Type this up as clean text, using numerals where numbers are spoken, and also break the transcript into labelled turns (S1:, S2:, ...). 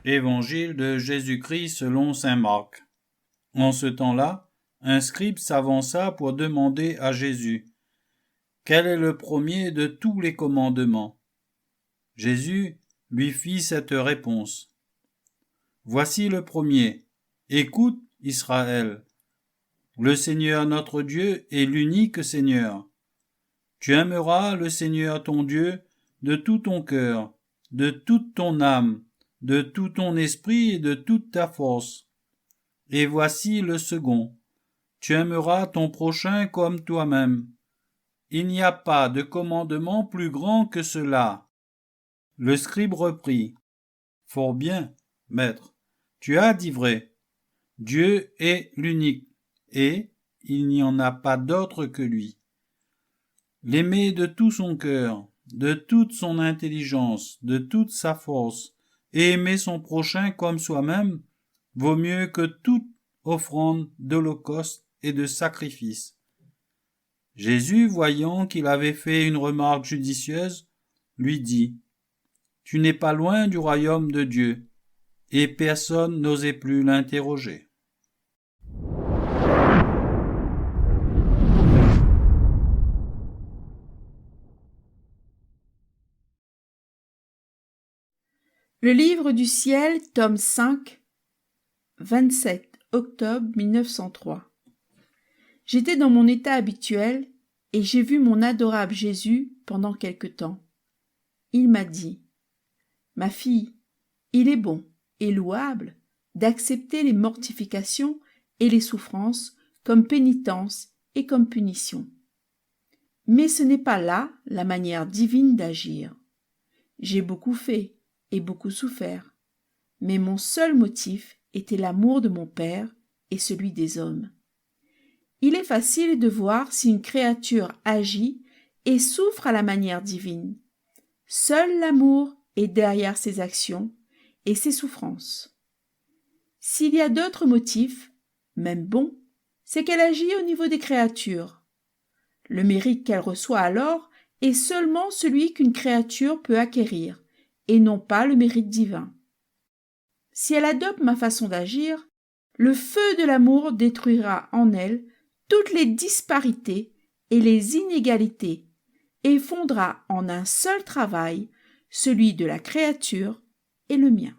S1: Évangile de Jésus-Christ selon saint Marc. En ce temps-là, un scribe s'avança pour demander à Jésus: quel est le premier de tous les commandements? Jésus lui fit cette réponse: voici le premier. Écoute, Israël. Le Seigneur notre Dieu est l'unique Seigneur. Tu aimeras le Seigneur ton Dieu de tout ton cœur, de toute ton âme, de tout ton esprit et de toute ta force. Et voici le second. Tu aimeras ton prochain comme toi-même. Il n'y a pas de commandement plus grand que cela. Le scribe reprit: fort bien, maître, tu as dit vrai. Dieu est l'unique, et il n'y en a pas d'autre que lui. L'aimer de tout son cœur, de toute son intelligence, de toute sa force, et aimer son prochain comme soi-même, vaut mieux que toute offrande d'holocauste et de sacrifice. Jésus, voyant qu'il avait fait une remarque judicieuse, lui dit: tu n'es pas loin du royaume de Dieu. Et personne n'osait plus l'interroger.
S2: Le livre du ciel, tome 5, 27 octobre 1903. J'étais dans mon état habituel et j'ai vu mon adorable Jésus pendant quelque temps. Il m'a dit: ma fille, il est bon et louable d'accepter les mortifications et les souffrances comme pénitence et comme punition. Mais ce n'est pas là la manière divine d'agir. J'ai beaucoup fait et beaucoup souffert, mais mon seul motif était l'amour de mon Père et celui des hommes. Il est facile de voir si une créature agit et souffre à la manière divine. Seul l'amour est derrière ses actions et ses souffrances. S'il y a d'autres motifs, même bons, c'est qu'elle agit au niveau des créatures. Le mérite qu'elle reçoit alors est seulement celui qu'une créature peut acquérir, et non pas le mérite divin. Si elle adopte ma façon d'agir, le feu de l'amour détruira en elle toutes les disparités et les inégalités et fondra en un seul travail, celui de la créature et le mien.